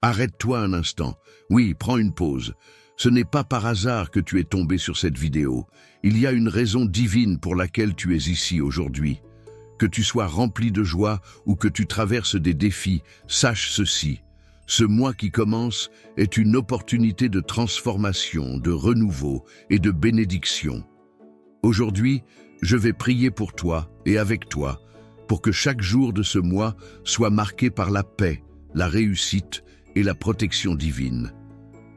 Arrête-toi un instant. Oui, prends une pause. Ce n'est pas par hasard que tu es tombé sur cette vidéo. Il y a une raison divine pour laquelle tu es ici aujourd'hui. Que tu sois rempli de joie ou que tu traverses des défis, sache ceci. Ce mois qui commence est une opportunité de transformation, de renouveau et de bénédiction. Aujourd'hui, je vais prier pour toi et avec toi, pour que chaque jour de ce mois soit marqué par la paix, la réussite et la protection divine.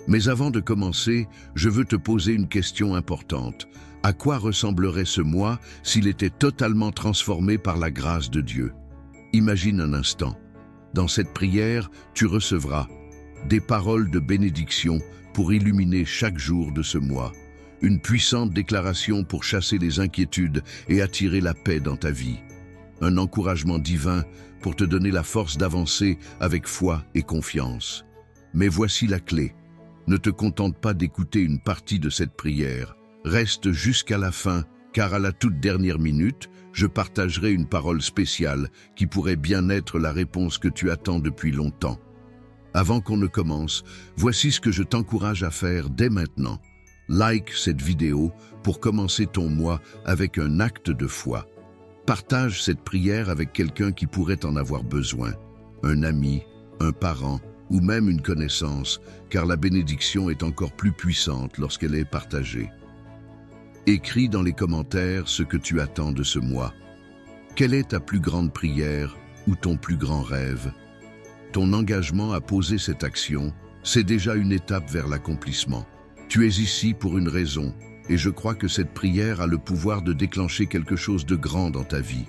Mais avant de commencer, je veux te poser une question importante. À quoi ressemblerait ce mois s'il était totalement transformé par la grâce de Dieu? Imagine un instant. Dans cette prière, tu recevras des paroles de bénédiction pour illuminer chaque jour de ce mois, une puissante déclaration pour chasser les inquiétudes et attirer la paix dans ta vie, un encouragement divin pour te donner la force d'avancer avec foi et confiance. Mais voici la clé. Ne te contente pas d'écouter une partie de cette prière. Reste jusqu'à la fin, car à la toute dernière minute, je partagerai une parole spéciale qui pourrait bien être la réponse que tu attends depuis longtemps. Avant qu'on ne commence, voici ce que je t'encourage à faire dès maintenant. Like cette vidéo pour commencer ton mois avec un acte de foi. Partage cette prière avec quelqu'un qui pourrait en avoir besoin, un ami, un parent ou même une connaissance, car la bénédiction est encore plus puissante lorsqu'elle est partagée. Écris dans les commentaires ce que tu attends de ce mois. Quelle est ta plus grande prière ou ton plus grand rêve? Ton engagement à poser cette action, c'est déjà une étape vers l'accomplissement. Tu es ici pour une raison, et je crois que cette prière a le pouvoir de déclencher quelque chose de grand dans ta vie.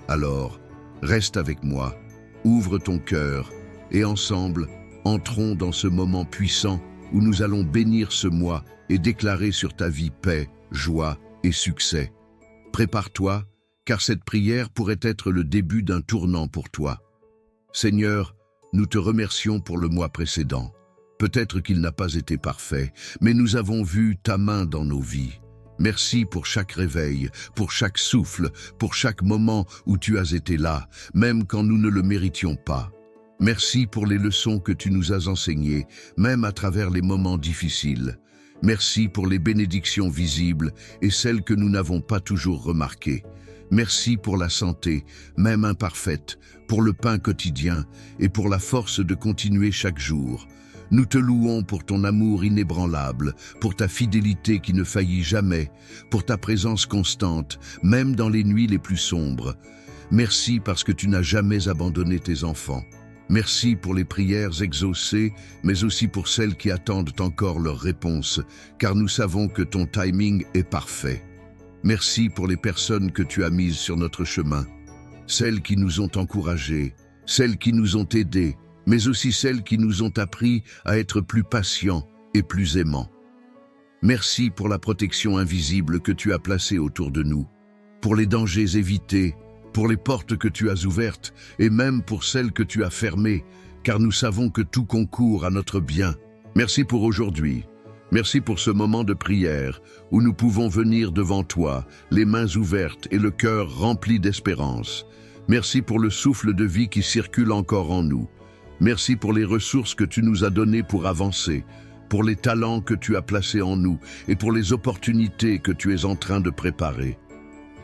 Alors, reste avec moi, ouvre ton cœur, et ensemble, entrons dans ce moment puissant où nous allons bénir ce mois et déclarer sur ta vie paix, joie et succès. Prépare-toi, car cette prière pourrait être le début d'un tournant pour toi. Seigneur, nous te remercions pour le mois précédent. Peut-être qu'il n'a pas été parfait, mais nous avons vu ta main dans nos vies. Merci pour chaque réveil, pour chaque souffle, pour chaque moment où tu as été là, même quand nous ne le méritions pas. Merci pour les leçons que tu nous as enseignées, même à travers les moments difficiles. Merci pour les bénédictions visibles et celles que nous n'avons pas toujours remarquées. Merci pour la santé, même imparfaite, pour le pain quotidien et pour la force de continuer chaque jour. Nous te louons pour ton amour inébranlable, pour ta fidélité qui ne faillit jamais, pour ta présence constante, même dans les nuits les plus sombres. Merci parce que tu n'as jamais abandonné tes enfants. Merci pour les prières exaucées, mais aussi pour celles qui attendent encore leur réponse, car nous savons que ton timing est parfait. Merci pour les personnes que tu as mises sur notre chemin, celles qui nous ont encouragés, celles qui nous ont aidés, mais aussi celles qui nous ont appris à être plus patients et plus aimants. Merci pour la protection invisible que tu as placée autour de nous, pour les dangers évités, pour les portes que tu as ouvertes et même pour celles que tu as fermées, car nous savons que tout concourt à notre bien. Merci pour aujourd'hui. Merci pour ce moment de prière où nous pouvons venir devant toi, les mains ouvertes et le cœur rempli d'espérance. Merci pour le souffle de vie qui circule encore en nous. Merci pour les ressources que tu nous as données pour avancer, pour les talents que tu as placés en nous et pour les opportunités que tu es en train de préparer.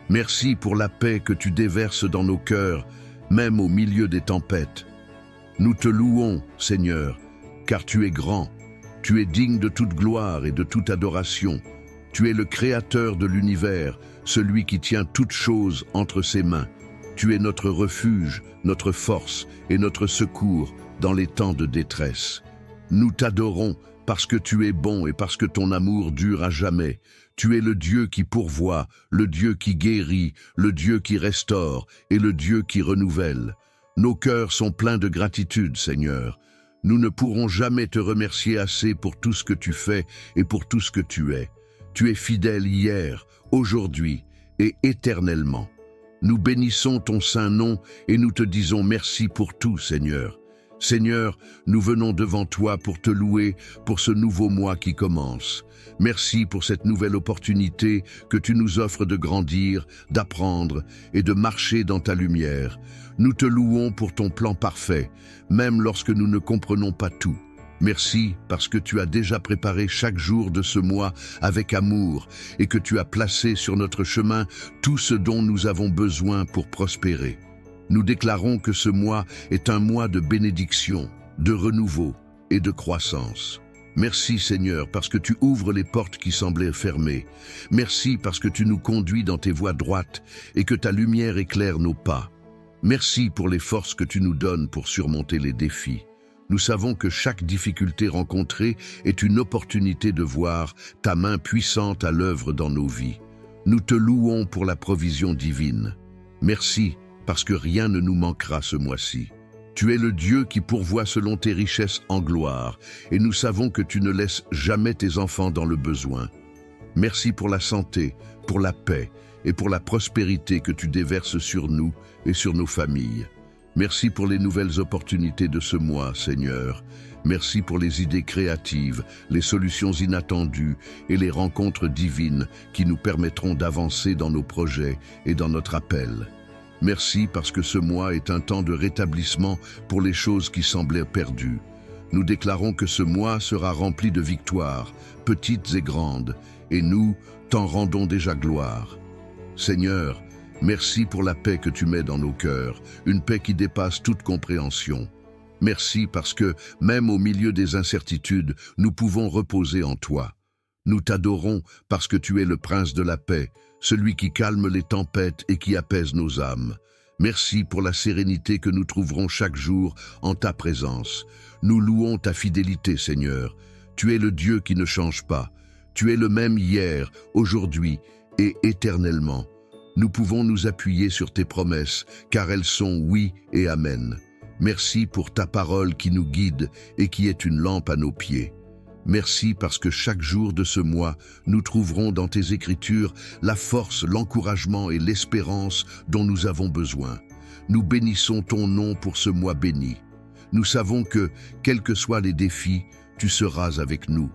Merci pour la paix que tu déverses dans nos cœurs, même au milieu des tempêtes. Nous te louons, Seigneur, car tu es grand, tu es digne de toute gloire et de toute adoration. Tu es le Créateur de l'univers, celui qui tient toutes choses entre ses mains. Tu es notre refuge, notre force et notre secours dans les temps de détresse. Nous t'adorons parce que tu es bon et parce que ton amour dure à jamais. Tu es le Dieu qui pourvoit, le Dieu qui guérit, le Dieu qui restaure et le Dieu qui renouvelle. Nos cœurs sont pleins de gratitude, Seigneur. Nous ne pourrons jamais te remercier assez pour tout ce que tu fais et pour tout ce que tu es. Tu es fidèle hier, aujourd'hui et éternellement. Nous bénissons ton saint nom et nous te disons merci pour tout, Seigneur. Seigneur, nous venons devant toi pour te louer pour ce nouveau mois qui commence. Merci pour cette nouvelle opportunité que tu nous offres de grandir, d'apprendre et de marcher dans ta lumière. Nous te louons pour ton plan parfait, même lorsque nous ne comprenons pas tout. Merci parce que tu as déjà préparé chaque jour de ce mois avec amour et que tu as placé sur notre chemin tout ce dont nous avons besoin pour prospérer. Nous déclarons que ce mois est un mois de bénédiction, de renouveau et de croissance. Merci Seigneur parce que tu ouvres les portes qui semblaient fermées. Merci parce que tu nous conduis dans tes voies droites et que ta lumière éclaire nos pas. Merci pour les forces que tu nous donnes pour surmonter les défis. Nous savons que chaque difficulté rencontrée est une opportunité de voir ta main puissante à l'œuvre dans nos vies. Nous te louons pour la provision divine. Merci parce que rien ne nous manquera ce mois-ci. Tu es le Dieu qui pourvoit selon tes richesses en gloire, et nous savons que tu ne laisses jamais tes enfants dans le besoin. Merci pour la santé, pour la paix et pour la prospérité que tu déverses sur nous et sur nos familles. Merci pour les nouvelles opportunités de ce mois, Seigneur. Merci pour les idées créatives, les solutions inattendues et les rencontres divines qui nous permettront d'avancer dans nos projets et dans notre appel. Merci parce que ce mois est un temps de rétablissement pour les choses qui semblaient perdues. Nous déclarons que ce mois sera rempli de victoires, petites et grandes, et nous t'en rendons déjà gloire. Seigneur, merci pour la paix que tu mets dans nos cœurs, une paix qui dépasse toute compréhension. Merci parce que, même au milieu des incertitudes, nous pouvons reposer en toi. Nous t'adorons parce que tu es le prince de la paix, celui qui calme les tempêtes et qui apaise nos âmes. Merci pour la sérénité que nous trouverons chaque jour en ta présence. Nous louons ta fidélité, Seigneur. Tu es le Dieu qui ne change pas. Tu es le même hier, aujourd'hui et éternellement. Nous pouvons nous appuyer sur tes promesses, car elles sont oui et amen. Merci pour ta parole qui nous guide et qui est une lampe à nos pieds. Merci parce que chaque jour de ce mois, nous trouverons dans tes Écritures la force, l'encouragement et l'espérance dont nous avons besoin. Nous bénissons ton nom pour ce mois béni. Nous savons que, quels que soient les défis, tu seras avec nous.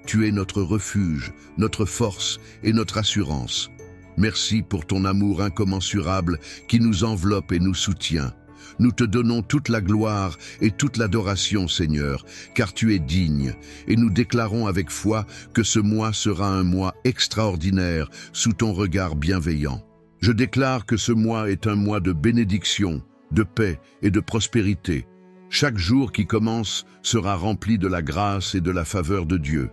Tu es notre refuge, notre force et notre assurance. Merci pour ton amour incommensurable qui nous enveloppe et nous soutient. Nous te donnons toute la gloire et toute l'adoration, Seigneur, car tu es digne, et nous déclarons avec foi que ce mois sera un mois extraordinaire sous ton regard bienveillant. Je déclare que ce mois est un mois de bénédiction, de paix et de prospérité. Chaque jour qui commence sera rempli de la grâce et de la faveur de Dieu.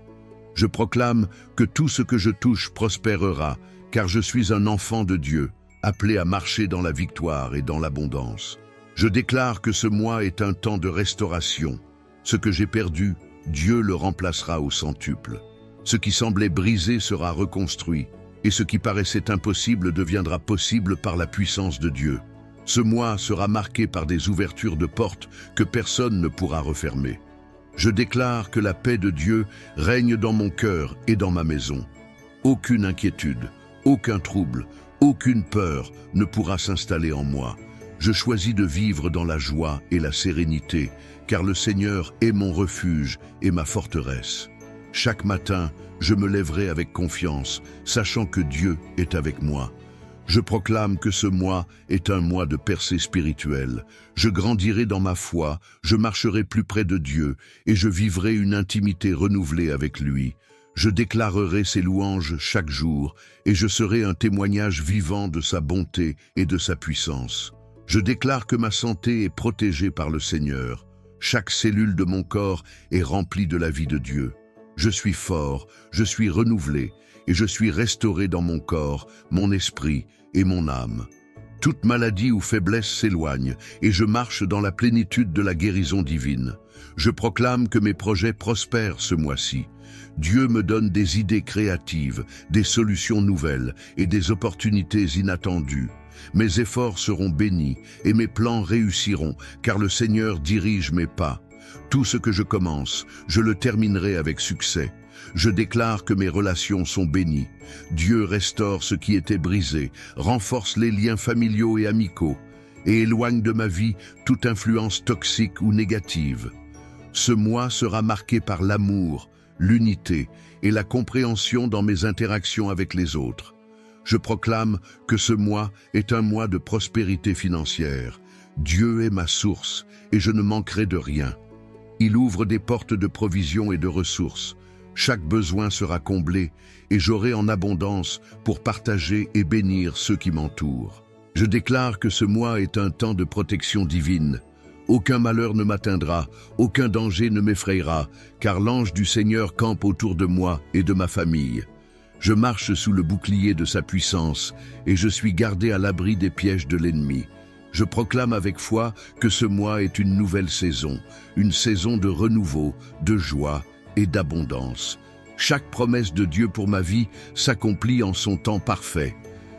Je proclame que tout ce que je touche prospérera, car je suis un enfant de Dieu, appelé à marcher dans la victoire et dans l'abondance. Je déclare que ce mois est un temps de restauration. Ce que j'ai perdu, Dieu le remplacera au centuple. Ce qui semblait brisé sera reconstruit, et ce qui paraissait impossible deviendra possible par la puissance de Dieu. Ce mois sera marqué par des ouvertures de portes que personne ne pourra refermer. Je déclare que la paix de Dieu règne dans mon cœur et dans ma maison. Aucune inquiétude, aucun trouble, aucune peur ne pourra s'installer en moi. Je choisis de vivre dans la joie et la sérénité, car le Seigneur est mon refuge et ma forteresse. Chaque matin, je me lèverai avec confiance, sachant que Dieu est avec moi. Je proclame que ce mois est un mois de percée spirituelle. Je grandirai dans ma foi, je marcherai plus près de Dieu, et je vivrai une intimité renouvelée avec lui. Je déclarerai ses louanges chaque jour, et je serai un témoignage vivant de sa bonté et de sa puissance. Je déclare que ma santé est protégée par le Seigneur. Chaque cellule de mon corps est remplie de la vie de Dieu. Je suis fort, je suis renouvelé, et je suis restauré dans mon corps, mon esprit et mon âme. Toute maladie ou faiblesse s'éloigne, et je marche dans la plénitude de la guérison divine. Je proclame que mes projets prospèrent ce mois-ci. Dieu me donne des idées créatives, des solutions nouvelles et des opportunités inattendues. Mes efforts seront bénis et mes plans réussiront, car le Seigneur dirige mes pas. Tout ce que je commence, je le terminerai avec succès. Je déclare que mes relations sont bénies. Dieu restaure ce qui était brisé, renforce les liens familiaux et amicaux. et éloigne de ma vie toute influence toxique ou négative. Ce mois sera marqué par l'amour, l'unité et la compréhension dans mes interactions avec les autres. Je proclame que ce mois est un mois de prospérité financière. Dieu est ma source et je ne manquerai de rien. Il ouvre des portes de provision et de ressources. Chaque besoin sera comblé et j'aurai en abondance pour partager et bénir ceux qui m'entourent. Je déclare que ce mois est un temps de protection divine. Aucun malheur ne m'atteindra, aucun danger ne m'effrayera, car l'ange du Seigneur campe autour de moi et de ma famille. Je marche sous le bouclier de sa puissance et je suis gardé à l'abri des pièges de l'ennemi. Je proclame avec foi que ce mois est une nouvelle saison, une saison de renouveau, de joie et d'abondance. Chaque promesse de Dieu pour ma vie s'accomplit en son temps parfait.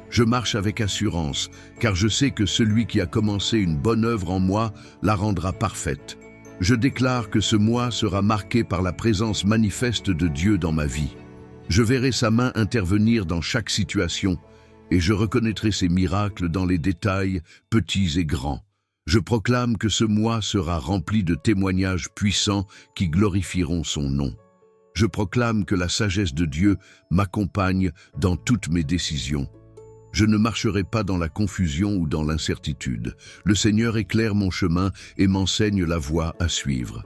Je marche avec assurance, car je sais que celui qui a commencé une bonne œuvre en moi la rendra parfaite. Je déclare que ce mois sera marqué par la présence manifeste de Dieu dans ma vie. Je verrai sa main intervenir dans chaque situation, et je reconnaîtrai ses miracles dans les détails, petits et grands. Je proclame que ce mois sera rempli de témoignages puissants qui glorifieront son nom. Je proclame que la sagesse de Dieu m'accompagne dans toutes mes décisions. Je ne marcherai pas dans la confusion ou dans l'incertitude. Le Seigneur éclaire mon chemin et m'enseigne la voie à suivre.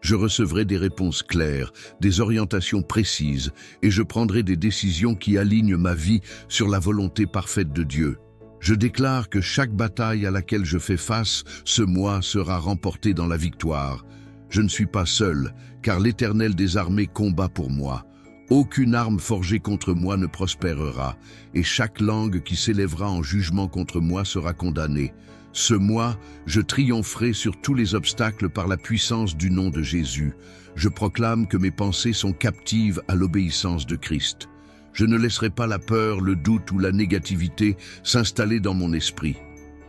Je recevrai des réponses claires, des orientations précises, et je prendrai des décisions qui alignent ma vie sur la volonté parfaite de Dieu. Je déclare que chaque bataille à laquelle je fais face ce mois sera remportée dans la victoire. Je ne suis pas seul, car l'Éternel des armées combat pour moi. Aucune arme forgée contre moi ne prospérera, et chaque langue qui s'élèvera en jugement contre moi sera condamnée. Ce mois, je triompherai sur tous les obstacles par la puissance du nom de Jésus. Je proclame que mes pensées sont captives à l'obéissance de Christ. Je ne laisserai pas la peur, le doute ou la négativité s'installer dans mon esprit.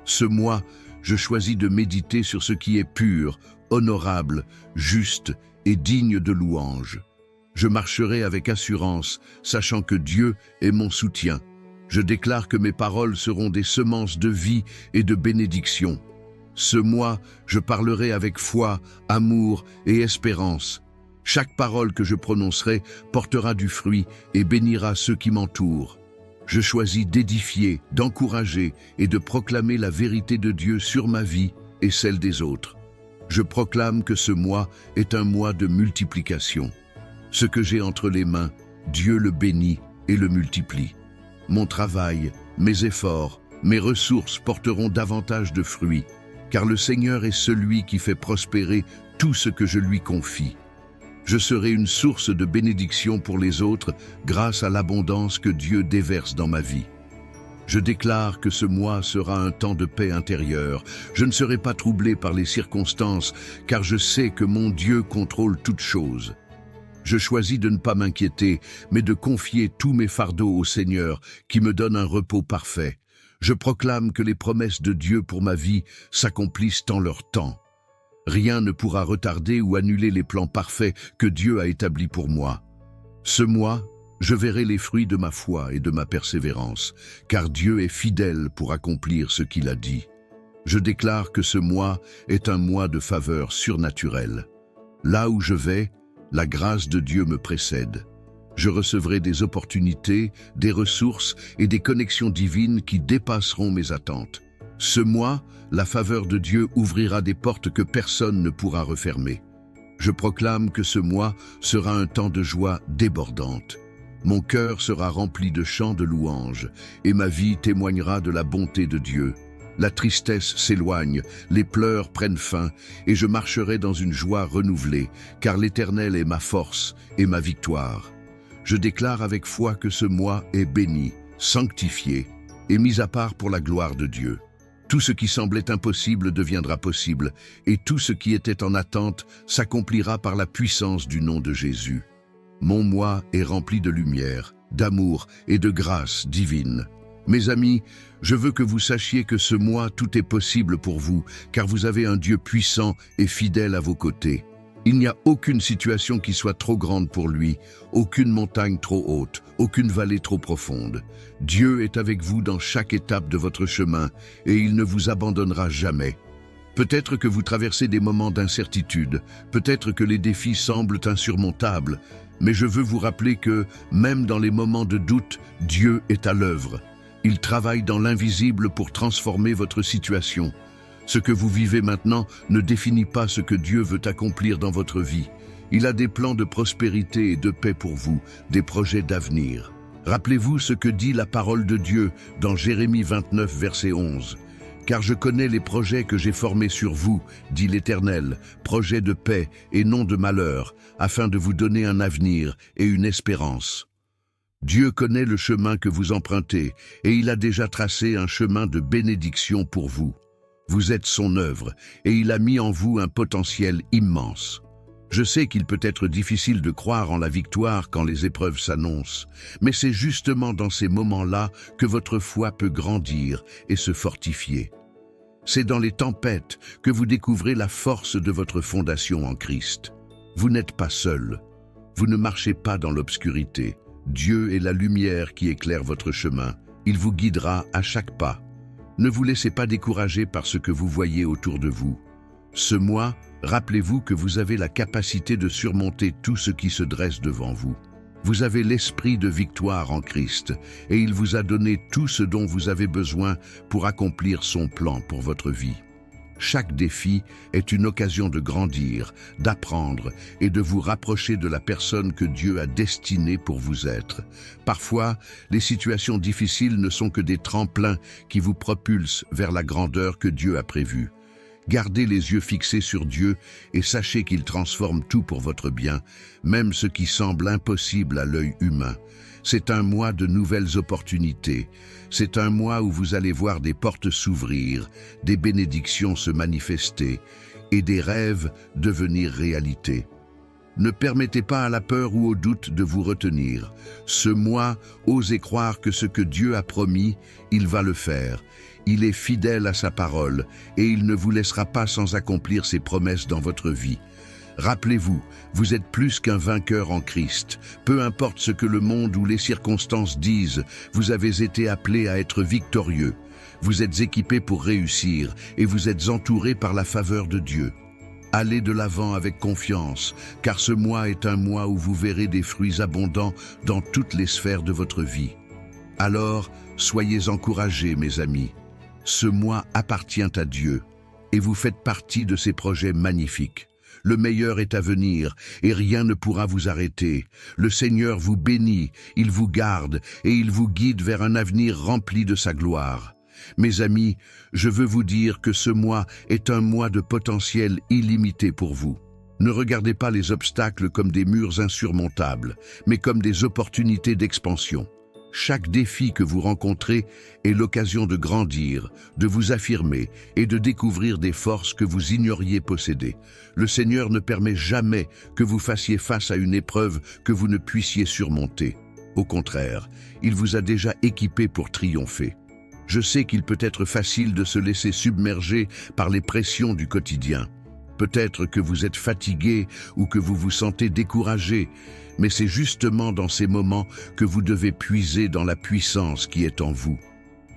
Ce mois, je choisis de méditer sur ce qui est pur, honorable, juste et digne de louange. Je marcherai avec assurance, sachant que Dieu est mon soutien. Je déclare que mes paroles seront des semences de vie et de bénédiction. Ce mois, je parlerai avec foi, amour et espérance. Chaque parole que je prononcerai portera du fruit et bénira ceux qui m'entourent. Je choisis d'édifier, d'encourager et de proclamer la vérité de Dieu sur ma vie et celle des autres. Je proclame que ce mois est un mois de multiplication. Ce que j'ai entre les mains, Dieu le bénit et le multiplie. Mon travail, mes efforts, mes ressources porteront davantage de fruits, car le Seigneur est celui qui fait prospérer tout ce que je lui confie. Je serai une source de bénédiction pour les autres grâce à l'abondance que Dieu déverse dans ma vie. Je déclare que ce mois sera un temps de paix intérieure. Je ne serai pas troublé par les circonstances, car je sais que mon Dieu contrôle toutes choses. Je choisis de ne pas m'inquiéter, mais de confier tous mes fardeaux au Seigneur, qui me donne un repos parfait. Je proclame que les promesses de Dieu pour ma vie s'accomplissent en leur temps. Rien ne pourra retarder ou annuler les plans parfaits que Dieu a établis pour moi. Ce mois, je verrai les fruits de ma foi et de ma persévérance, car Dieu est fidèle pour accomplir ce qu'il a dit. Je déclare que ce mois est un mois de faveur surnaturelle. Là où je vais, la grâce de Dieu me précède. Je recevrai des opportunités, des ressources et des connexions divines qui dépasseront mes attentes. Ce mois, la faveur de Dieu ouvrira des portes que personne ne pourra refermer. Je proclame que ce mois sera un temps de joie débordante. Mon cœur sera rempli de chants de louanges et ma vie témoignera de la bonté de Dieu. La tristesse s'éloigne, les pleurs prennent fin, et je marcherai dans une joie renouvelée, car l'Éternel est ma force et ma victoire. Je déclare avec foi que ce mois est béni, sanctifié et mis à part pour la gloire de Dieu. Tout ce qui semblait impossible deviendra possible, et tout ce qui était en attente s'accomplira par la puissance du nom de Jésus. Mon mois est rempli de lumière, d'amour et de grâce divine. Mes amis, je veux que vous sachiez que ce mois, tout est possible pour vous, car vous avez un Dieu puissant et fidèle à vos côtés. Il n'y a aucune situation qui soit trop grande pour lui, aucune montagne trop haute, aucune vallée trop profonde. Dieu est avec vous dans chaque étape de votre chemin et il ne vous abandonnera jamais. Peut-être que vous traversez des moments d'incertitude, peut-être que les défis semblent insurmontables, mais je veux vous rappeler que, même dans les moments de doute, Dieu est à l'œuvre. Il travaille dans l'invisible pour transformer votre situation. Ce que vous vivez maintenant ne définit pas ce que Dieu veut accomplir dans votre vie. Il a des plans de prospérité et de paix pour vous, des projets d'avenir. Rappelez-vous ce que dit la parole de Dieu dans Jérémie 29, verset 11. « Car je connais les projets que j'ai formés sur vous, dit l'Éternel, projets de paix et non de malheur, afin de vous donner un avenir et une espérance. » Dieu connaît le chemin que vous empruntez et il a déjà tracé un chemin de bénédiction pour vous. Vous êtes son œuvre et il a mis en vous un potentiel immense. Je sais qu'il peut être difficile de croire en la victoire quand les épreuves s'annoncent, mais c'est justement dans ces moments-là que votre foi peut grandir et se fortifier. C'est dans les tempêtes que vous découvrez la force de votre fondation en Christ. Vous n'êtes pas seul. Vous ne marchez pas dans l'obscurité. Dieu est la lumière qui éclaire votre chemin. Il vous guidera à chaque pas. Ne vous laissez pas décourager par ce que vous voyez autour de vous. Ce mois, rappelez-vous que vous avez la capacité de surmonter tout ce qui se dresse devant vous. Vous avez l'esprit de victoire en Christ et il vous a donné tout ce dont vous avez besoin pour accomplir son plan pour votre vie. Chaque défi est une occasion de grandir, d'apprendre et de vous rapprocher de la personne que Dieu a destinée pour vous être. Parfois, les situations difficiles ne sont que des tremplins qui vous propulsent vers la grandeur que Dieu a prévue. Gardez les yeux fixés sur Dieu et sachez qu'il transforme tout pour votre bien, même ce qui semble impossible à l'œil humain. C'est un mois de nouvelles opportunités. C'est un mois où vous allez voir des portes s'ouvrir, des bénédictions se manifester et des rêves devenir réalité. Ne permettez pas à la peur ou au doute de vous retenir. Ce mois, osez croire que ce que Dieu a promis, il va le faire. Il est fidèle à sa parole et il ne vous laissera pas sans accomplir ses promesses dans votre vie. Rappelez-vous, vous êtes plus qu'un vainqueur en Christ. Peu importe ce que le monde ou les circonstances disent, vous avez été appelé à être victorieux. Vous êtes équipé pour réussir et vous êtes entouré par la faveur de Dieu. Allez de l'avant avec confiance, car ce mois est un mois où vous verrez des fruits abondants dans toutes les sphères de votre vie. Alors, soyez encouragés, mes amis. Ce mois appartient à Dieu et vous faites partie de ses projets magnifiques. Le meilleur est à venir et rien ne pourra vous arrêter. Le Seigneur vous bénit, il vous garde et il vous guide vers un avenir rempli de sa gloire. Mes amis, je veux vous dire que ce mois est un mois de potentiel illimité pour vous. Ne regardez pas les obstacles comme des murs insurmontables, mais comme des opportunités d'expansion. Chaque défi que vous rencontrez est l'occasion de grandir, de vous affirmer et de découvrir des forces que vous ignoriez posséder. Le Seigneur ne permet jamais que vous fassiez face à une épreuve que vous ne puissiez surmonter. Au contraire, il vous a déjà équipé pour triompher. Je sais qu'il peut être facile de se laisser submerger par les pressions du quotidien. Peut-être que vous êtes fatigué ou que vous vous sentez découragé, mais c'est justement dans ces moments que vous devez puiser dans la puissance qui est en vous.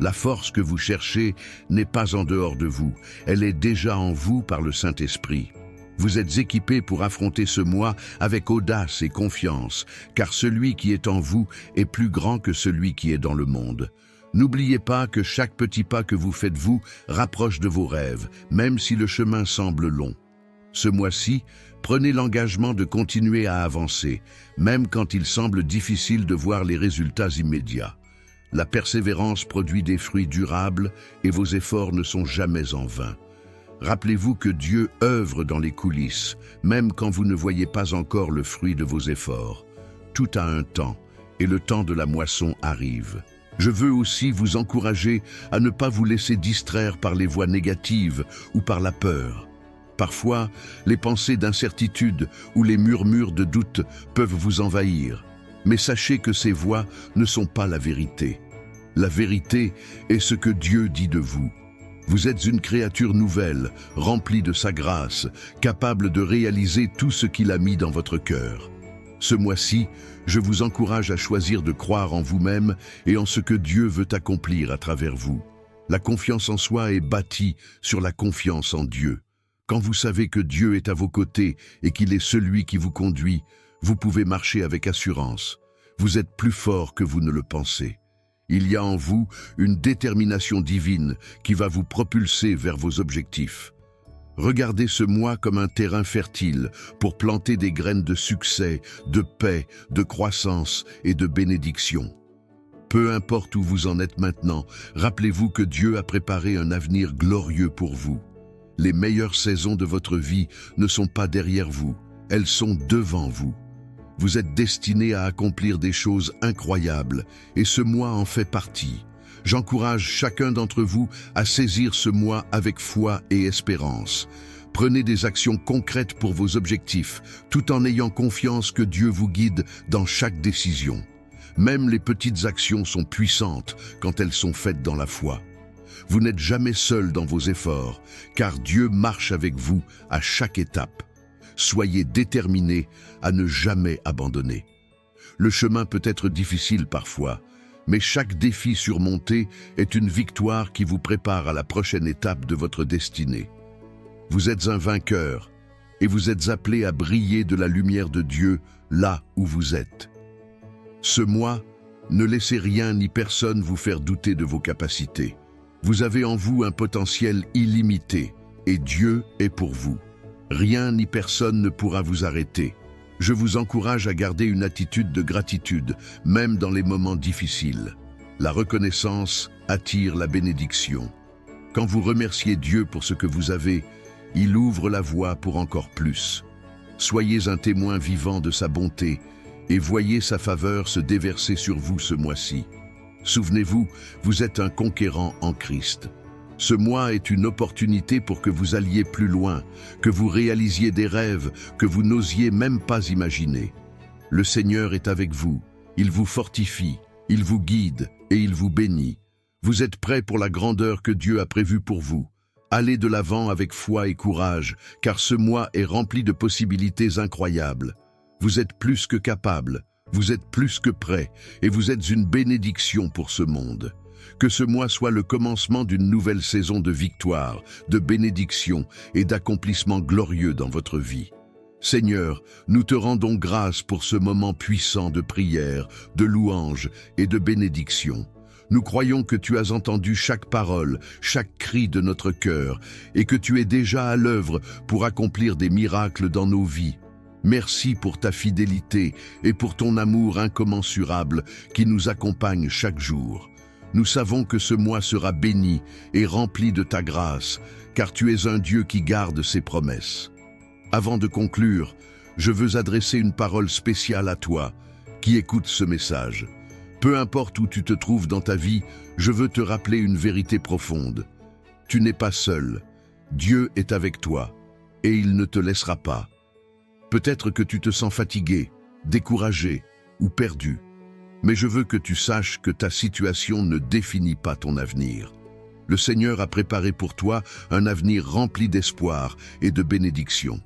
La force que vous cherchez n'est pas en dehors de vous, elle est déjà en vous par le Saint-Esprit. Vous êtes équipés pour affronter ce mois avec audace et confiance, car celui qui est en vous est plus grand que celui qui est dans le monde. N'oubliez pas que chaque petit pas que vous faites vous rapproche de vos rêves, même si le chemin semble long. Ce mois-ci, prenez l'engagement de continuer à avancer, même quand il semble difficile de voir les résultats immédiats. La persévérance produit des fruits durables et vos efforts ne sont jamais en vain. Rappelez-vous que Dieu œuvre dans les coulisses, même quand vous ne voyez pas encore le fruit de vos efforts. Tout a un temps, et le temps de la moisson arrive. Je veux aussi vous encourager à ne pas vous laisser distraire par les voix négatives ou par la peur. Parfois, les pensées d'incertitude ou les murmures de doute peuvent vous envahir. Mais sachez que ces voix ne sont pas la vérité. La vérité est ce que Dieu dit de vous. Vous êtes une créature nouvelle, remplie de sa grâce, capable de réaliser tout ce qu'il a mis dans votre cœur. Ce mois-ci, je vous encourage à choisir de croire en vous-même et en ce que Dieu veut accomplir à travers vous. La confiance en soi est bâtie sur la confiance en Dieu. Quand vous savez que Dieu est à vos côtés et qu'il est celui qui vous conduit, vous pouvez marcher avec assurance. Vous êtes plus fort que vous ne le pensez. Il y a en vous une détermination divine qui va vous propulser vers vos objectifs. Regardez ce mois comme un terrain fertile pour planter des graines de succès, de paix, de croissance et de bénédiction. Peu importe où vous en êtes maintenant, rappelez-vous que Dieu a préparé un avenir glorieux pour vous. Les meilleures saisons de votre vie ne sont pas derrière vous, elles sont devant vous. Vous êtes destiné à accomplir des choses incroyables et ce mois en fait partie. J'encourage chacun d'entre vous à saisir ce mois avec foi et espérance. Prenez des actions concrètes pour vos objectifs, tout en ayant confiance que Dieu vous guide dans chaque décision. Même les petites actions sont puissantes quand elles sont faites dans la foi. Vous n'êtes jamais seul dans vos efforts, car Dieu marche avec vous à chaque étape. Soyez déterminés à ne jamais abandonner. Le chemin peut être difficile parfois, mais chaque défi surmonté est une victoire qui vous prépare à la prochaine étape de votre destinée. Vous êtes un vainqueur et vous êtes appelé à briller de la lumière de Dieu là où vous êtes. Ce mois, ne laissez rien ni personne vous faire douter de vos capacités. Vous avez en vous un potentiel illimité et Dieu est pour vous. Rien ni personne ne pourra vous arrêter. Je vous encourage à garder une attitude de gratitude, même dans les moments difficiles. La reconnaissance attire la bénédiction. Quand vous remerciez Dieu pour ce que vous avez, il ouvre la voie pour encore plus. Soyez un témoin vivant de sa bonté et voyez sa faveur se déverser sur vous ce mois-ci. Souvenez-vous, vous êtes un conquérant en Christ. Ce mois est une opportunité pour que vous alliez plus loin, que vous réalisiez des rêves que vous n'osiez même pas imaginer. Le Seigneur est avec vous, il vous fortifie, il vous guide et il vous bénit. Vous êtes prêts pour la grandeur que Dieu a prévue pour vous. Allez de l'avant avec foi et courage, car ce mois est rempli de possibilités incroyables. Vous êtes plus que capable, vous êtes plus que prêts et vous êtes une bénédiction pour ce monde. Que ce mois soit le commencement d'une nouvelle saison de victoire, de bénédiction et d'accomplissement glorieux dans votre vie. Seigneur, nous te rendons grâce pour ce moment puissant de prière, de louange et de bénédiction. Nous croyons que tu as entendu chaque parole, chaque cri de notre cœur et que tu es déjà à l'œuvre pour accomplir des miracles dans nos vies. Merci pour ta fidélité et pour ton amour incommensurable qui nous accompagne chaque jour. Nous savons que ce mois sera béni et rempli de ta grâce, car tu es un Dieu qui garde ses promesses. Avant de conclure, je veux adresser une parole spéciale à toi, qui écoute ce message. Peu importe où tu te trouves dans ta vie, je veux te rappeler une vérité profonde. Tu n'es pas seul. Dieu est avec toi, et il ne te laissera pas. Peut-être que tu te sens fatigué, découragé ou perdu. Mais je veux que tu saches que ta situation ne définit pas ton avenir. Le Seigneur a préparé pour toi un avenir rempli d'espoir et de bénédiction.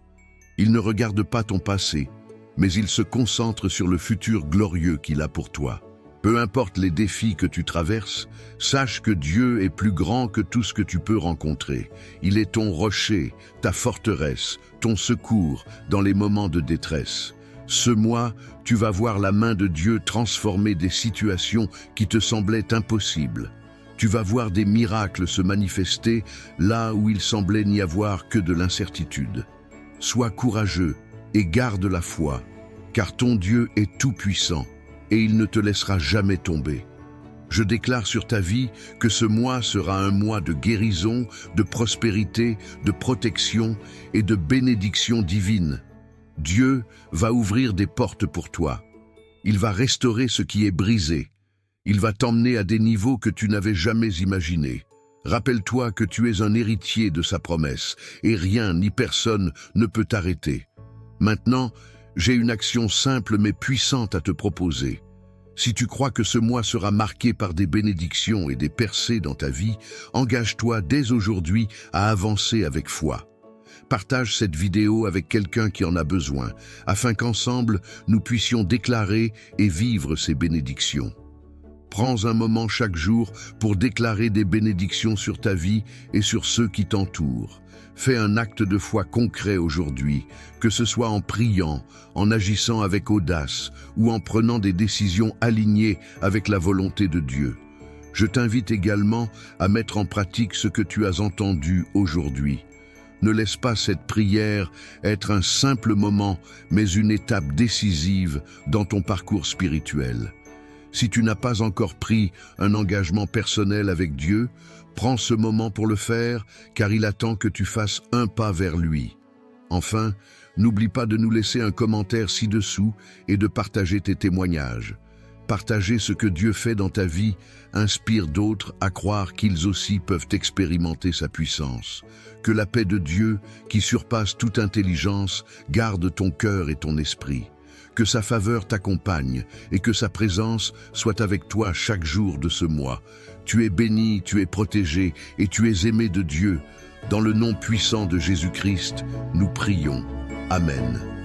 Il ne regarde pas ton passé, mais il se concentre sur le futur glorieux qu'il a pour toi. Peu importe les défis que tu traverses, sache que Dieu est plus grand que tout ce que tu peux rencontrer. Il est ton rocher, ta forteresse, ton secours dans les moments de détresse. Ce mois, tu vas voir la main de Dieu transformer des situations qui te semblaient impossibles. Tu vas voir des miracles se manifester là où il semblait n'y avoir que de l'incertitude. Sois courageux et garde la foi, car ton Dieu est tout-puissant et il ne te laissera jamais tomber. Je déclare sur ta vie que ce mois sera un mois de guérison, de prospérité, de protection et de bénédiction divine. Dieu va ouvrir des portes pour toi. Il va restaurer ce qui est brisé. Il va t'emmener à des niveaux que tu n'avais jamais imaginés. Rappelle-toi que tu es un héritier de sa promesse et rien ni personne ne peut t'arrêter. Maintenant, j'ai une action simple mais puissante à te proposer. Si tu crois que ce mois sera marqué par des bénédictions et des percées dans ta vie, engage-toi dès aujourd'hui à avancer avec foi. Partage cette vidéo avec quelqu'un qui en a besoin, afin qu'ensemble, nous puissions déclarer et vivre ces bénédictions. Prends un moment chaque jour pour déclarer des bénédictions sur ta vie et sur ceux qui t'entourent. Fais un acte de foi concret aujourd'hui, que ce soit en priant, en agissant avec audace ou en prenant des décisions alignées avec la volonté de Dieu. Je t'invite également à mettre en pratique ce que tu as entendu aujourd'hui. Ne laisse pas cette prière être un simple moment, mais une étape décisive dans ton parcours spirituel. Si tu n'as pas encore pris un engagement personnel avec Dieu, prends ce moment pour le faire, car il attend que tu fasses un pas vers lui. Enfin, n'oublie pas de nous laisser un commentaire ci-dessous et de partager tes témoignages. Partager ce que Dieu fait dans ta vie inspire d'autres à croire qu'ils aussi peuvent expérimenter sa puissance. Que la paix de Dieu, qui surpasse toute intelligence, garde ton cœur et ton esprit. Que sa faveur t'accompagne et que sa présence soit avec toi chaque jour de ce mois. Tu es béni, tu es protégé et tu es aimé de Dieu. Dans le nom puissant de Jésus-Christ, nous prions. Amen.